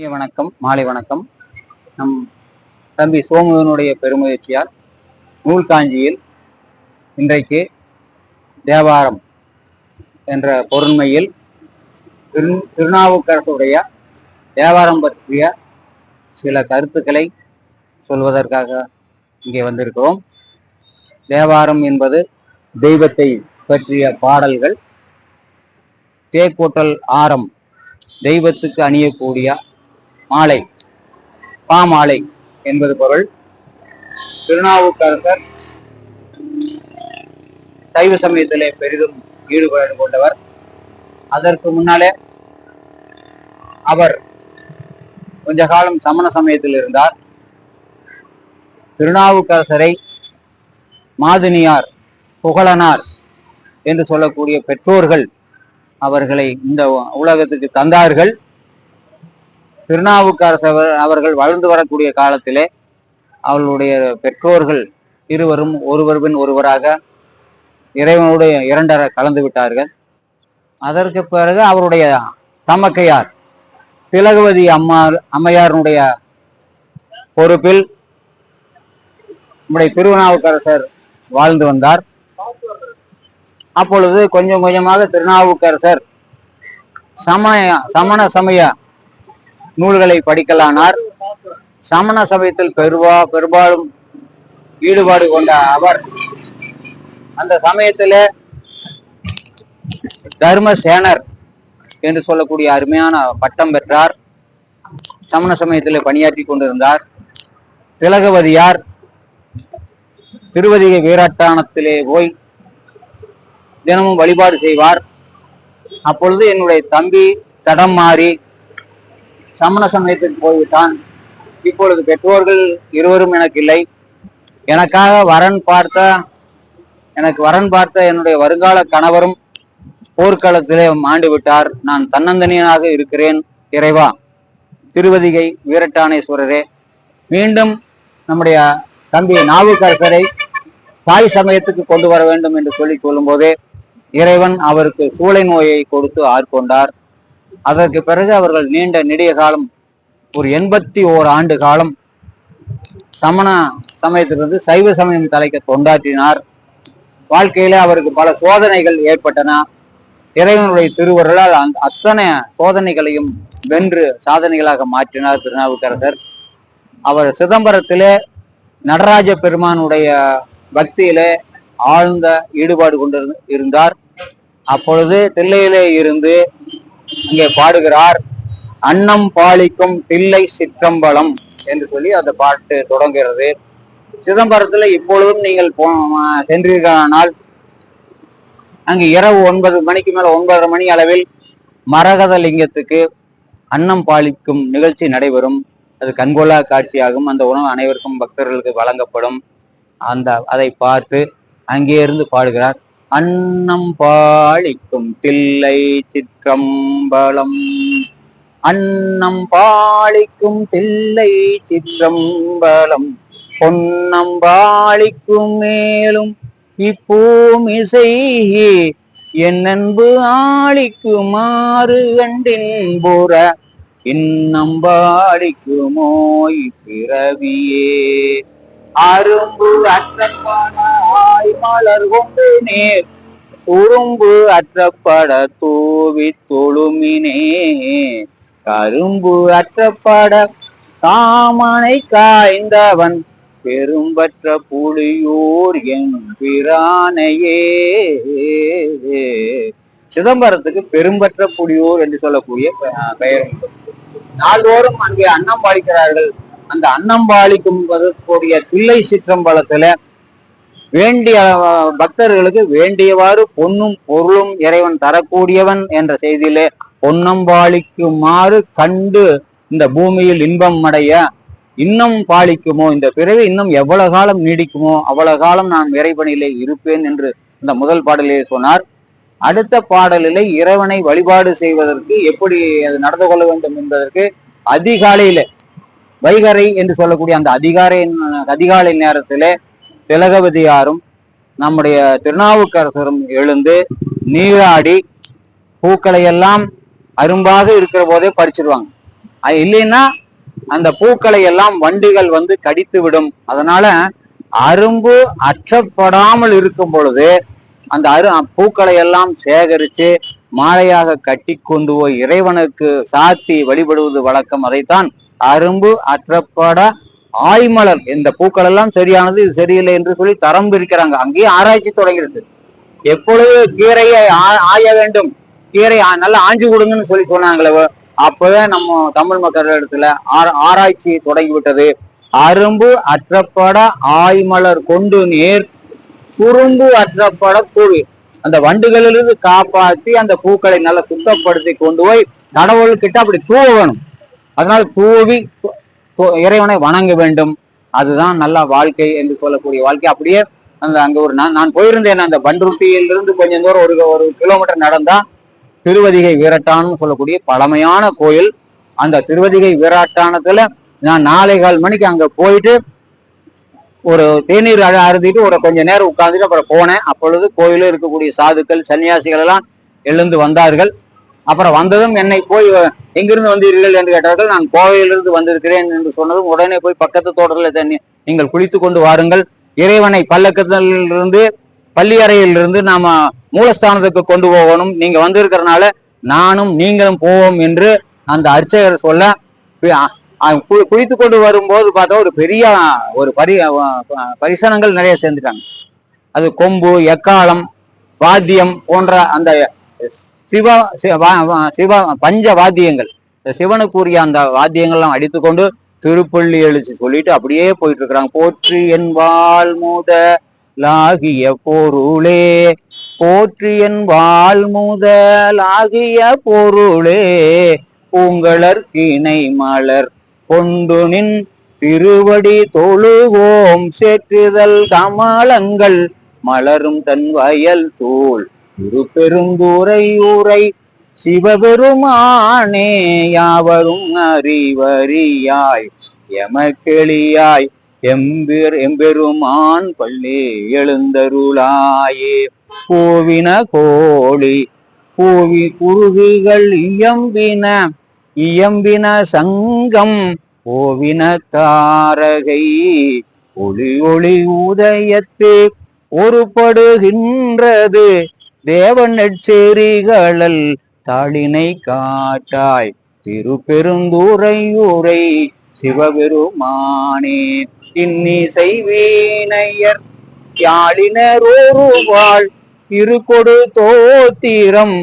வணக்கம், மாலை வணக்கம். நம் தம்பி சோமுவனுடைய பெருமுயற்சியால் நூல்காஞ்சியில் இன்றைக்கு தேவாரம் என்ற பொருண்மையில் திருநாவுக்கரசுடைய தேவாரம் பற்றிய சில கருத்துக்களை சொல்வதற்காக இங்கே வந்திருக்கிறோம். தேவாரம் என்பது தெய்வத்தை பற்றிய பாடல்கள். தேக்கூட்டல் ஆரம் தெய்வத்துக்கு அணியக்கூடிய மாலை, பாமாலை என்பது பொருள். திருநாவுக்கரசர் சைவ சமயத்திலே பெரிதும் ஈடுபாடு கொண்டவர். அதற்கு முன்னாலே அவர் கொஞ்ச காலம் சமண சமயத்தில் இருந்தார். திருநாவுக்கரசரை மாதினியார், புகழனார் என்று சொல்லக்கூடிய பெற்றோர்கள் அவர்களை இந்த உலகத்துக்கு தந்தார்கள். திருநாவுக்கரசர் அவர்கள் வளர்ந்து வரக்கூடிய காலத்திலே அவர்களுடைய பெற்றோர்கள் இருவரும் ஒருவர் பின் ஒருவராக இறைவனுடைய இரண்டர கலந்து விட்டார்கள். அதற்கு பிறகு அவருடைய தமக்கையார் திலகவதி அம்மையாருடைய பொறுப்பில் நம்முடைய திருநாவுக்கரசர் வாழ்ந்து வந்தார். அப்பொழுது கொஞ்சம் கொஞ்சமாக திருநாவுக்கரசர் சமண சமய நூல்களை படிக்கலானார். சமண சமயத்தில் பெரும்பாலும் ஈடுபாடு கொண்ட அவர் அந்த சமயத்திலே தர்மசேனர் என்று சொல்லக்கூடிய அருமையான பட்டம் பெற்றார். சமண சமயத்திலே பணியாற்றி கொண்டிருந்தார். திலகவதியார் திருவதிகை வீராட்டானத்திலே போய் தினமும் வழிபாடு செய்வார். அப்பொழுது என்னுடைய தம்பி தடம் மாறி சமண சமயத்துக்கு போய்விட்டான். இப்பொழுது பெற்றோர்கள் இருவரும் எனக்கு இல்லை. எனக்காக வரன் பார்த்த என்னுடைய வருங்கால கணவரும் போர்க்களத்திலே மாண்டு விட்டார். நான் தன்னந்தனியனாக இருக்கிறேன். இறைவா, திருவதிகை வீரட்டானேஸ்வரரே, மீண்டும் நம்முடைய தம்பி நாவுக்கரசரை தாய் சமயத்துக்கு கொண்டு வர வேண்டும் என்று சொல்லும் போதே இறைவன் அவருக்கு சூளை நோயை கொடுத்து ஆட்கொண்டார். அதற்கு பிறகு அவர்கள் நீண்ட நெடிய காலம், ஒரு 81 ஆண்டு காலம் சமண சமயத்திலிருந்து சைவ சமயம் தலைக்க தொண்டாற்றினார். வாழ்க்கையில அவருக்கு பல சோதனைகள் ஏற்பட்டன. இறைவனுடைய திருவருளால் அத்தனை சோதனைகளையும் வென்று சாதனைகளாக மாற்றினார் திருநாவுக்கரசர். அவர் சிதம்பரத்திலே நடராஜ பெருமானுடைய பக்தியிலே ஆழ்ந்த ஈடுபாடு கொண்டு இருந்தார். அப்பொழுது தில்லையிலே இருந்து இங்கே பாடுகிறார். அன்னம் பாலிக்கும் தில்லை சிற்றம்பலம் என்று சொல்லி அந்த பாட்டு தொடங்குகிறது. சிதம்பரத்துல இப்பொழுதும் நீங்கள் சென்றீர்களானால் அங்கு இரவு 9 மணிக்கு மேல 9:30 மணி அளவில் மரகத லிங்கத்துக்கு அன்னம் பாலிக்கும் நிகழ்ச்சி நடைபெறும். அது கண்கொள்ளா காட்சியாகும். அந்த உணவு அனைவருக்கும் பக்தர்களுக்கு வழங்கப்படும். அதை பார்த்து அங்கே இருந்து பாடுகிறார். அன்னம் பாலிக்கும் தில்லை சிற்றம்பலம், அன்னம் பாலிக்கும் தில்லை சிற்றம்பலம், பொன்னம் பாலிக்கும் மேலும் இப்பூமிசை என் அன்பு ஆளிக்குமாறு கண்டின்புற இன்னம் பாலிக்குமோ இப்பிறவியே அரும்பு அற்றப்படாய் மலர் கொண்டு நேர் சுரும்பு அற்றப்பட தூவி தொழுமினே கரும்பு அற்றப்பட தாமனை காய்ந்தவன் பெரும்பற்ற புலியூர் என் பிரானையே. சிதம்பரத்துக்கு பெரும்பற்ற புலியூர் என்று சொல்லக்கூடிய பெயர். நாள்தோறும் அங்கே அன்னம் பாலிக்கிறார்கள். அந்த அன்னம்பாளிக்கும் கூடிய தில்லை சிற்றம்பலத்துல வேண்டிய பக்தர்களுக்கு வேண்டியவாறு பொன்னும் பொருளும் இறைவன் தரக்கூடியவன் என்ற செய்தியிலே பொன்னம்பாளிக்குமாறு கண்டு இந்த பூமியில் இன்பம் அடைய இன்னும் பாலிக்குமோ, இந்த பிறவி இன்னும் எவ்வளவு காலம் நீடிக்குமோ அவ்வளவு காலம் நான் இறைவனிலே இருப்பேன் என்று இந்த முதல் பாடலிலே சொன்னார். அடுத்த பாடலிலே இறைவனை வழிபாடு செய்வதற்கு எப்படி அது நடந்து கொள்ள வேண்டும் என்பதற்கு அதிகாலையில வைகரை என்று சொல்லக்கூடிய அந்த அதிகாலை நேரத்திலே திலகவதியாரும் நம்முடைய திருநாவுக்கரசரும் எழுந்து நீராடி பூக்களை எல்லாம் அரும்பாக இருக்கிற போதே பறிச்சிருவாங்க. இல்லைன்னா அந்த பூக்களை எல்லாம் வண்டுகள் வந்து கடித்து விடும். அதனால அரும்பு அற்றப்படாமல் இருக்கும் பொழுது அந்த பூக்களை எல்லாம் சேகரித்து மாலையாக கட்டி கொண்டு போய் இறைவனுக்கு சாத்தி வழிபடுவது வழக்கம். அதைத்தான் அரும்பு அற்றப்பட ஆய்மலர், இந்த பூக்கள் எல்லாம் சரியானது இது சரியில்லை என்று சொல்லி தரம் பிரிக்கிறாங்க. அங்கேயே ஆராய்ச்சி தொடங்கிடுது. எப்பொழுது கீரையை ஆய வேண்டும், கீரை நல்லா ஆஞ்சு கொடுங்கன்னு சொல்லி சொன்னாங்களே, அப்பவே நம்ம தமிழ் மக்கள் இடத்துல ஆராய்ச்சி தொடங்கிவிட்டது. அரும்பு அற்றப்பட ஆய்மலர் கொண்டு நேர் சுரும்பு அற்றப்பட கூவி, அந்த வண்டுகளிலிருந்து காப்பாற்றி அந்த பூக்களை நல்லா சுத்தப்படுத்தி கொண்டு போய் கடவுள்கிட்ட அப்படி தூவ வேணும். அதனால தூவி இறைவனை வணங்க வேண்டும். அதுதான் நல்ல வாழ்க்கை என்று சொல்லக்கூடிய வாழ்க்கை. அப்படியே அங்க ஒரு நான் போயிருந்தேன். அந்த பண்ருட்டியிலிருந்து கொஞ்சம் தூரம் ஒரு கிலோமீட்டர் நடந்தா திருவதிகை வீரட்டான்னு சொல்லக்கூடிய பழமையான கோயில். அந்த திருவதிகை வீரட்டானத்துல நான் 4:15 மணிக்கு அங்க போயிட்டு ஒரு தேநீர் அருந்திட்டு ஒரு கொஞ்ச நேரம் உட்கார்ந்துட்டு அப்புறம் போனேன். அப்பொழுது கோயிலில் இருக்கக்கூடிய சாதுக்கள் சன்னியாசிகள் எல்லாம் எழுந்து வந்தார்கள். அப்புறம் வந்ததும் என்னை போய் எங்கிருந்து வந்தீர்கள் என்று கேட்டார்கள். நான் கோவையிலிருந்து வந்திருக்கிறேன் என்று சொன்னதும் உடனே போய் பக்கத்து தோட்டத்தில் நீங்கள் குளித்து கொண்டு வாருங்கள், இறைவனை பல்லக்கத்திலிருந்து பள்ளியறையிலிருந்து நாம மூலஸ்தானத்துக்கு கொண்டு போகணும், நீங்க வந்திருக்கிறனால நானும் நீங்களும் போவோம் என்று அந்த அர்ச்சகர் சொல்ல குளித்து கொண்டு வரும்போது பார்த்தா ஒரு பெரிய ஒரு பரிசனங்கள் நிறைய சேர்ந்துட்டாங்க. அது கொம்பு, எக்காலம், வாத்தியம் போன்ற அந்த சிவ பஞ்ச வாத்தியங்கள், சிவனுக்குரிய அந்த வாத்தியங்கள்லாம் அடித்துக்கொண்டு திருப்பள்ளி எழுச்சி சொல்லிட்டு அப்படியே போயிட்டு இருக்கிறாங்க. போற்றி என் வாழ் முதலாகிய பொருளே, போற்றி என் வாழ் முதலாகிய பொருளே, பூங்களர்கிணை மலர் கொண்டு நின் திருவடி தொழுவோம், சேற்றுதல் கமலங்கள் மலரும் தன் வயல் தூள் திருப்பெருந்துறை ஊரை சிவபெருமானே, யாவரும் அறிவறியாய் எமக்கெளியாய் எம்பெருமான் பள்ளி எழுந்தருளாயே. பூவின கோழி பூவி குருவிகள் இயம்பின சங்கம், ஓவின தாரகை ஒளி ஒளி உதயத்து ஒருபடுகின்றது, தேவன் நெற்செறிகளல் தாளினை காட்டாய், திருப்பெருந்துறை ஊரை சிவபெருமானே. இன்னிசை வீணையர் யாழினர் ஒருவாள் இருகொடு தோத்திரம்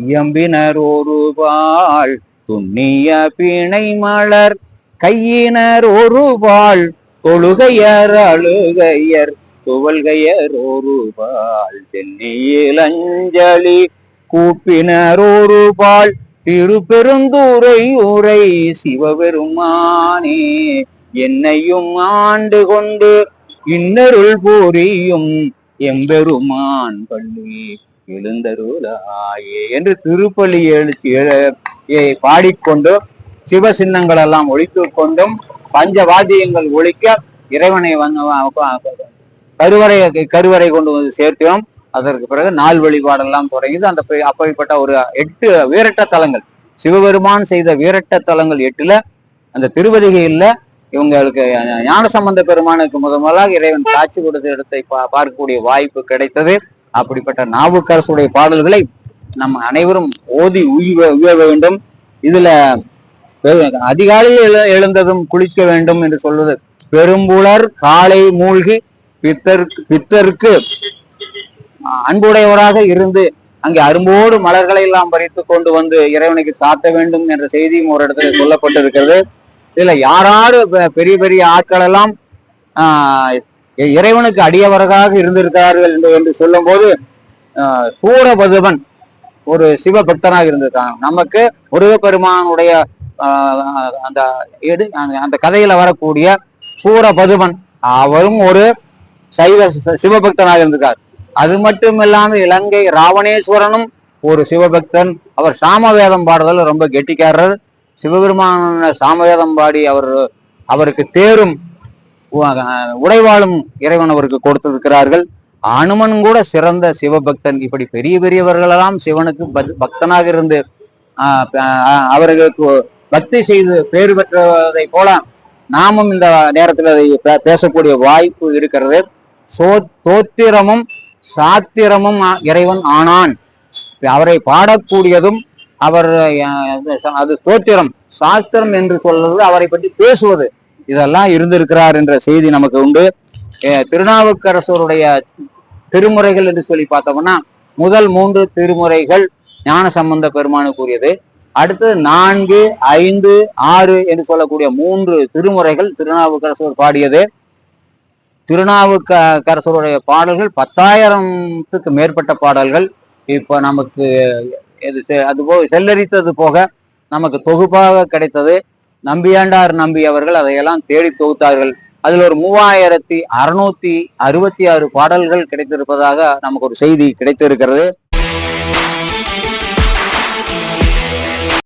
இயம்பினர் ஒருவாள், துண்ணிய பிணை மலர் கையினர் ஒருவாள், தொழுகையர் அழுகையர் துவல்கையர் ஒருபால், சென்னியில் அஞ்சலி கூப்பினர் ஒருபால், திருப்பெருந்துறை உரை சிவபெருமானே. என்னையும் ஆண்டு கொண்டு இன்னருள் புரியும் எம்பெருமான் பள்ளி எழுந்தருளாயே என்று திருப்பள்ளி எழுச்சியை பாடிக்கொண்டு சிவ சின்னங்கள் எல்லாம் ஒழித்து கொண்டும் பஞ்சவாத்தியங்கள் ஒழிக்க இறைவனை கருவறை கொண்டு வந்து சேர்த்தோம். அதற்கு பிறகு நாள் வழிபாடெல்லாம் தொடங்கியது. அந்த அப்படிப்பட்ட ஒரு 8 வீரட்ட தலங்கள், சிவபெருமான் செய்த வீரட்ட தலங்கள் 8ல அந்த திருவதிகையில் இவங்களுக்கு ஞானசம்பந்த பெருமானுக்கு முதலாக இறைவன் காட்சி கொடுத்த இடத்தை பார்க்கக்கூடிய வாய்ப்பு கிடைத்தது. அப்படிப்பட்ட நாவுக்கரசுடைய பாடல்களை நம்ம அனைவரும் ஓதி உய்ய வேண்டும். இதுல அதிகாலையில் எழுந்ததும் குளிக்க வேண்டும் என்று சொல்வது, பெரும்புலர் காலை மூழ்கி பித்தருக்கு அன்புடையவராக இருந்து அங்கே அரும்போடு மலர்களை எல்லாம் பறித்து கொண்டு வந்து இறைவனுக்கு சாத்த வேண்டும் என்ற செய்தியும் ஒரு இடத்துல சொல்லப்பட்டிருக்கிறது. இதுல யாராரு பெரிய பெரிய ஆட்கள் எல்லாம் இறைவனுக்கு அடியவர்களாக இருந்திருக்கிறார்கள் என்று சொல்லும் போது சூரபதுவன் ஒரு சிவபக்தனாக இருந்திருக்காங்க. நமக்கு முருகப்பெருமானுடைய அந்த கதையில வரக்கூடிய சூரபதுவன் அவரும் ஒரு சைவ சிவபக்தனாக இருந்திருக்கார். அது மட்டும் இல்லாம இலங்கை ராவணேஸ்வரனும் ஒரு சிவபக்தன். அவர் சாமவேதம் பாடுதல் ரொம்ப கெட்டிக்காரர். சிவபெருமான சாமவேதம் பாடி அவருக்கு தேரும் உடைவாளும் இறைவன் அவருக்கு கொடுத்திருக்கிறார்கள். அனுமன் கூட சிறந்த சிவபக்தன். இப்படி பெரிய பெரியவர்களெல்லாம் சிவனுக்கு பக்தனாக இருந்து அவர்களுக்கு பக்தி செய்து பேறு பெற்றதை போல நாமும் இந்த நேரத்தில் அதை பேசக்கூடிய வாய்ப்பு இருக்கிறது. தோத்திரமும் சாத்திரமும் இறைவன் ஆனான். அவரை பாடக்கூடியதும் அவர் அது தோத்திரம், சாஸ்திரம் என்று சொல்வது அவரை பற்றி பேசுவது, இதெல்லாம் இருந்திருக்கிறார் என்ற செய்தி நமக்கு உண்டு. திருநாவுக்கரசருடைய திருமுறைகள் என்று சொல்லி பார்த்தோம்னா முதல் 3 திருமுறைகள் ஞானசம்பந்த பெருமானுக்குரியது. அடுத்தது 4, 5, 6 என்று சொல்லக்கூடிய 3 திருமுறைகள் திருநாவுக்கரசர் பாடியது. திருநாவுக்கரசருடைய பாடல்கள் 10,000த்துக்கு மேற்பட்ட பாடல்கள் இப்ப நமக்கு அது போக செல்லரித்தது போக நமக்கு தொகுப்பாக கிடைத்தது. நம்பியாண்டார் நம்பி அவர்கள் அதையெல்லாம் தேடி தொகுத்தார்கள். அதில் ஒரு 3666 பாடல்கள் கிடைத்திருப்பதாக நமக்கு ஒரு செய்தி கிடைத்திருக்கிறது.